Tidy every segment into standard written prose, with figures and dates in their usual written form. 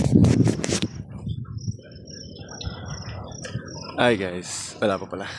Hi guys, wala pa pala.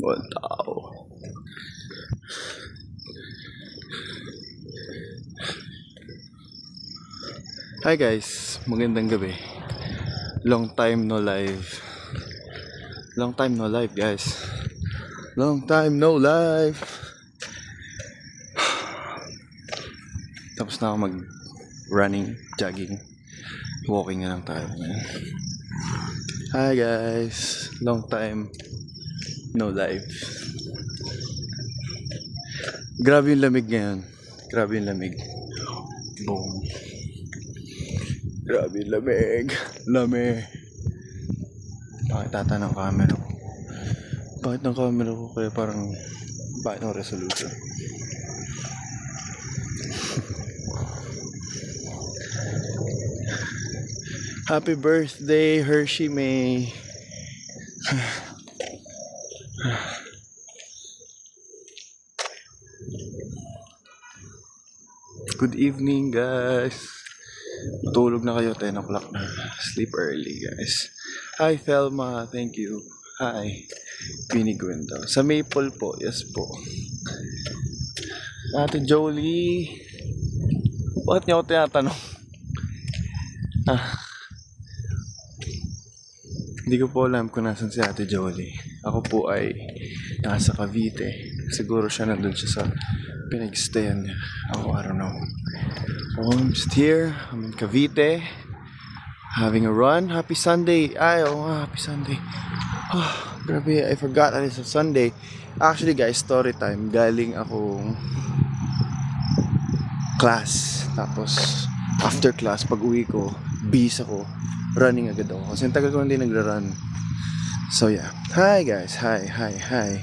Walang tao. Hi guys, magandang gabi. Long time no live. Long time no live guys. Long time no live. Tapos na ako mag running, jogging, walking na lang tayo. Hi guys, long time no live. Grabe yung lamig ngayon. Grabe yung lamig. Boom. Grabe yung lamig. Lamig. Bakit tata ng camera ko? Bakit ng camera ko kaya parang bakit ng resolution? Happy birthday, Hershey May. Good evening, guys. Tulog na kayo, 10 o'clock na. Sleep early, guys. Hi, Thelma. Thank you. Hi. Winnie Gwendo. Sa Maple po. Yes po. Ate Jolie. Bakit niyo ako tinatanong? Hindi ko po alam kung nasan si Ate Jolie. Ako po ay nasa Cavite. Siguro siya nandun siya sa pinag-stayan niya. Ako, I don't know. I'm just here. I'm in Cavite. Having a run. Happy Sunday. Ay, happy Sunday. Grabe, I forgot that it's a Sunday. Actually guys, story time. Galing akong class. Tapos, after class, pag uwi ko, bis ako. Running agad ako. Kasi tagal ko hindi nagra-run. So yeah. Hi guys. Hi.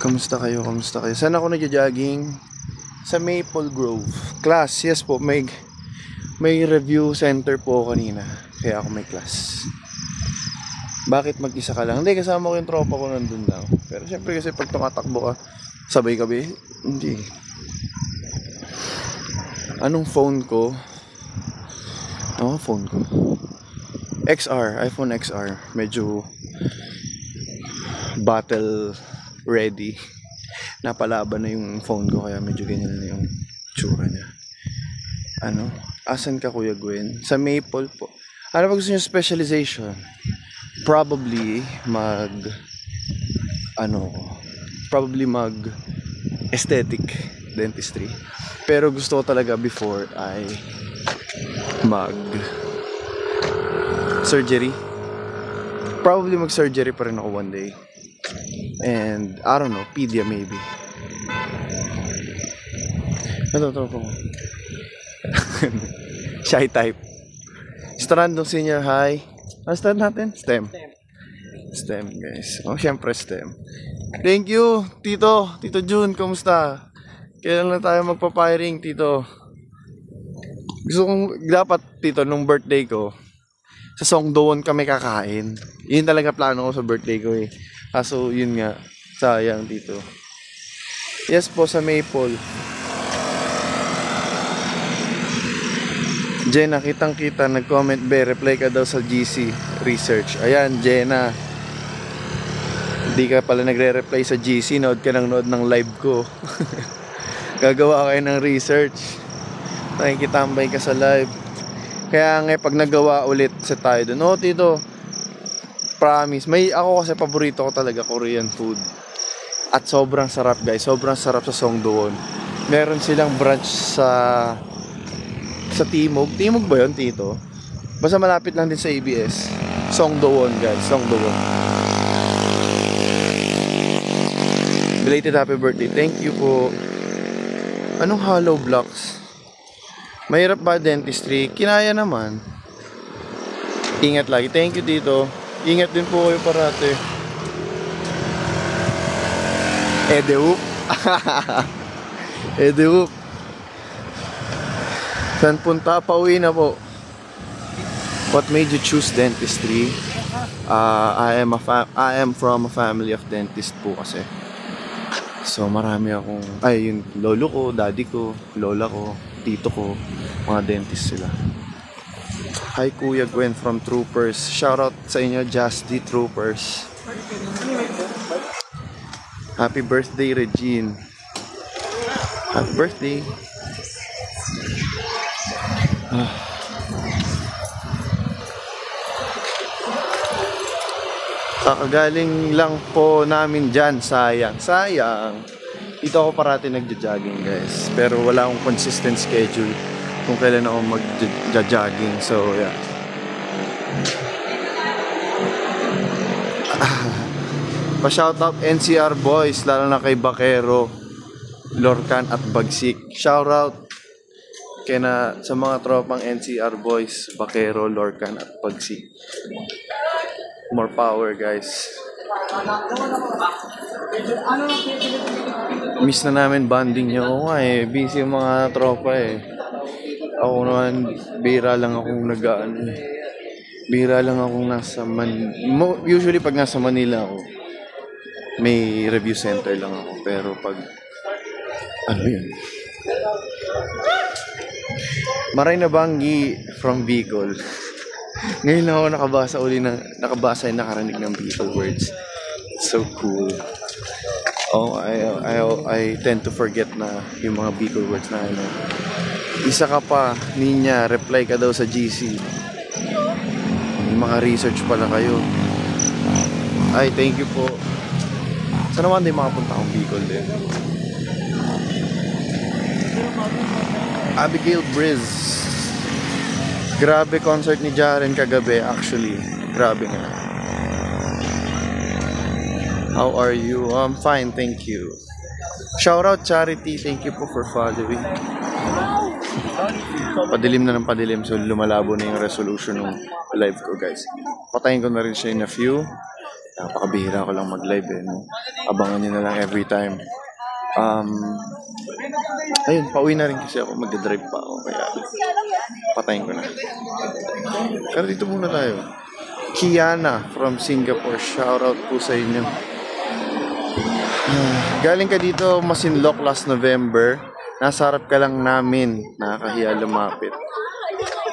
Kamusta kayo? Saan ako nagja-jogging? Sa Maple Grove. Class. Yes po. May review center po kanina. Kaya ako may class. Bakit mag-isa ka lang? Hindi, kasama ko yung tropa ko nandun lang. Pero syempre kasi pag tumatakbo ka, sabay kabi? Hindi. Anong phone ko? Phone ko. iPhone XR. Medyo battle ready. Napalaban na yung phone ko kaya medyo ganyan na yung tsura niya. Asan ka Kuya Gwen? Sa Maple po. Ano ba gusto niyo specialization? Probably mag aesthetic dentistry. Pero gusto ko talaga before ay mag surgery. Probably mag-surgery pa rin ako one day. And, I don't know, pedia maybe. Ito po. Shy type. Strandong senior high. Ano start natin? STEM guys. Syempre STEM. Thank you, Tito Jun, kamusta? Kailan na tayo magpa-firing, Tito? Gusto kong, dapat, Tito, nung birthday ko, sa Songdoon kami kakain. Yun talaga plano ko sa birthday ko eh. Kaso yun nga, sayang dito. Yes po, sa Maple. Jenna, kitang-kita, nag-comment reply ka daw sa GC Research. Ayan, Jenna. Hindi ka pala nagre-reply sa GC, nood ka ng live ko. Gagawa kayo ng research. Nakikitambay ka sa live. Kaya nga pag nagawa ulit sa tayo doon. Tito, promise. Ako kasi paborito ko talaga Korean food. At sobrang sarap guys. Sobrang sarap sa Songdoon. Meron silang branch sa Timog. Timog ba yun, Tito? Basta malapit lang din sa ABS. Songdoon guys. Songdoon. Belated happy birthday. Thank you po. Anong hollow blocks? Mahirap ba dentistry? Kinaya naman. Ingat lagi. Thank you, Tito. Ingat din po kayo parate. Edeup. Edeup. Saan punta? Pauwi na po. What made you choose dentistry? I am from a family of dentists po kasi. So marami akong, ay yung lolo ko, daddy ko, lola ko, tito ko, mga dentist sila. Hi Kuya Gwen from Troopers. Shoutout sa inyo, Just the Troopers. Happy birthday, Regine. Happy birthday. Kakagaling lang po namin dyan. Sayang. Dito ako parati nagja-jogging, guys. Pero wala akong consistent schedule kung kailan ako mag-jogging. So, yeah. Pa-shoutout NCR boys, lalo na kay Bakero, Lorcan at Bagsik. Shoutout sa mga tropang NCR boys, Bakero, Lorcan at Bagsik. More power, guys. Miss na namin bonding niyo. Oo nga eh, busy yung mga tropa eh. Ako naman, bira lang akong bira lang akong usually pag nasa Manila ako, may review center lang ako. Pero pag ano yun, Maray na Banggi from Bicol. Ngayon lang ako nakabasa yung nakarinig ng Bicol words. It's so cool. Oh, I tend to forget na yung mga Bicol words na ano. Isa ka pa, Ninya, reply ka daw sa GC. May mga research pala kayo. Ay, thank you po. Sana naman din makapunta akong Bicol din. Abigail Briz. Grabe concert ni Jaren kagabi, actually. Grabe nga. How are you? I'm fine, thank you. Shout out Charity, thank you po for following. Padilim na ng padilim, so lumalabo na yung resolution ng live ko, guys. Patayin ko na rin siya in a few. Napakabihira ko lang mag-live eh, no? Abangan nyo na lang every time. Ayun, pauwi na rin kasi ako, mag-drive pa ako, kaya patayin ko na. Pero dito muna tayo. Kiana from Singapore, shoutout po sa inyo. Galing ka dito Masinloc last November, nasa harap ka lang namin, nakakahiya lumapit.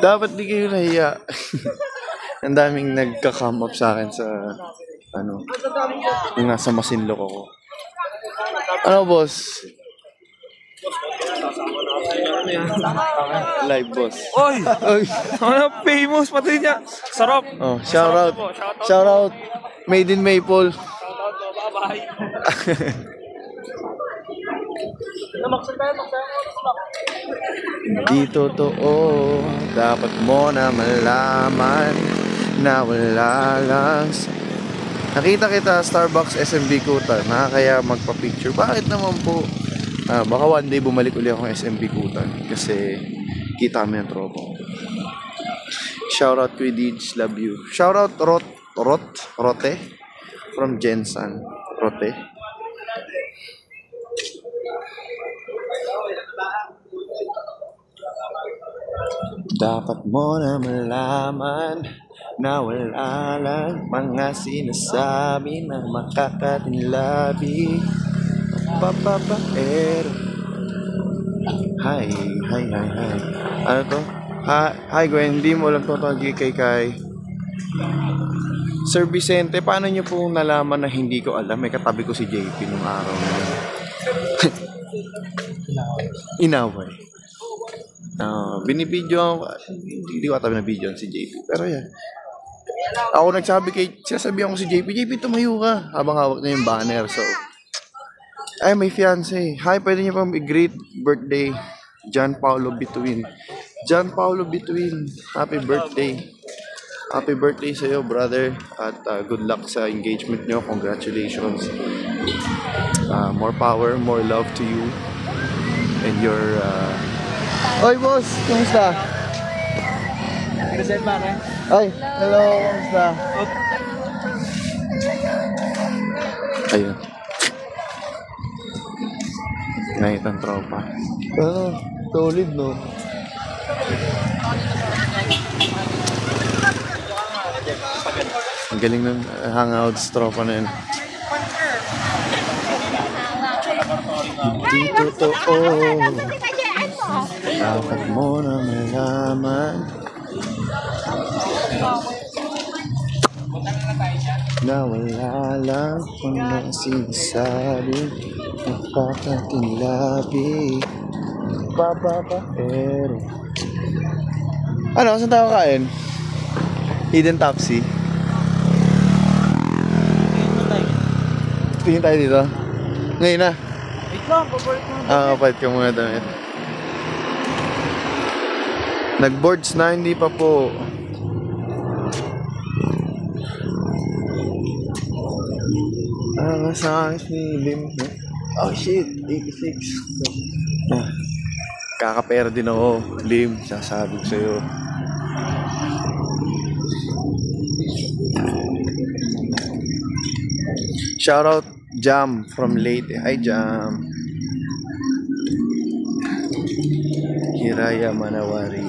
Dapat di kayo nahiya. Ang daming nagka-come up sa akin sa yung nasa Masinloc ako. Ano boss? Live boss. Oy! Ano famous pati niya? Sarap! Oh, shout out. Shout out. Made in Maple. Bye-bye! Di totoo, dapat mo na malaman na wala lang. Nakita kita Starbucks SMB Kuta, nakakaya magpa-picture. Bakit naman po? Baka one day bumalik ulit ako ng SMB Kutan kasi kita kami ng tropa. Shoutout Kuya Deej, love you. Shoutout Rote from Jensan. Rote. Dapat mo na malaman na wala lang mga sinasabi na makakatinlabi. Papapaero. Hi. Ano to? Hi Gwen, hindi mo lang to kay Sir Vicente, paano niyo po nalaman na hindi ko alam? May katabi ko si JP nung araw na yun. Inaway. Binibidyo ako. Hindi ko katabi na video si JP. Pero yan. Ako sinasabi ako si JP, tumayo ka. Habang hawak na yung banner. So, ay, may fiancé. Hi, pwede niyo pang i-greet birthday. John Paulo Bituin. John Paulo Bituin, happy birthday. Happy birthday sa iyo, brother. At good luck sa engagement nyo. Congratulations. More power, more love to you. And your... Oy, boss! Kamusta? Present pare. Ay, hello! Kamusta? Ayun. Ngayon ang tropa. Solid, no? Ang galing ng hangouts tropa na yun. Hindi totoo. Dapat mo na malaman na wala lang kung nasisabi. Nakakatinglabi. Bababa pero. Ano? Saan tayo kain? Hidden Topsy. Tingin tayo dito. Ngayon na. Wait lang, papalit mo. Kapait ka muna damit. Nag-boards na, hindi pa po. Masakit ni Lim. Oh shit, 86. Kakapera din ako, Lim. Sasabi ko sa'yo. Shoutout Jam from Leyte. Hi Jam. Hiraya Manawari.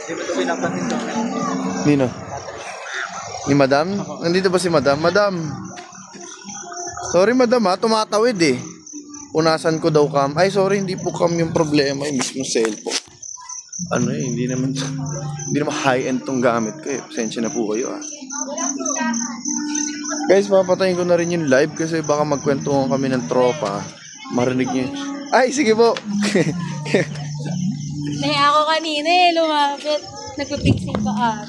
Di ba ito pinapansin ko? Nino? Ni Madam? Nandito ba si Madam? Madam! Sorry Madam ha, tumatawid eh. Punasan ko daw cam. Ay sorry, hindi po cam yung problema. Yung mismo cellphone. Ano eh, hindi naman high-end tong gamit ko eh. Pasensya na po kayo ah. Guys, papatayin ko na rin yung live kasi baka magkwentuhan kami ng tropa. Marinig niyo. Ay, sige po! Nahiya ako kanina eh, lumapit. Nagpipixing ka ah.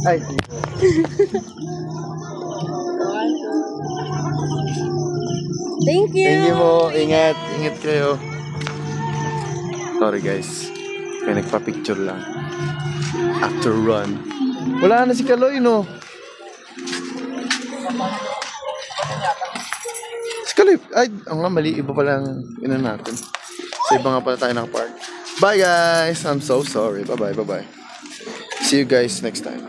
Ay, Thank you! thank you po. Ingat. Ingat kayo. Sorry guys. Kaya nagpa-picture lang. After run. Wala na si Kaloy, no? Si Kaloy. Ay, ang nga, mali. Iba palang ina natin. Sa iba nga pala tayo nakapark. Bye guys. I'm so sorry. Bye-bye. Bye-bye. See you guys next time.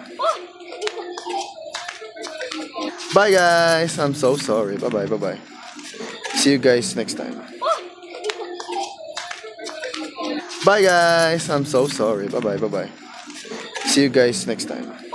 Bye guys. I'm so sorry. Bye-bye. Bye-bye. See you guys next time. Bye guys. I'm so sorry. Bye-bye. Bye-bye. See you guys next time.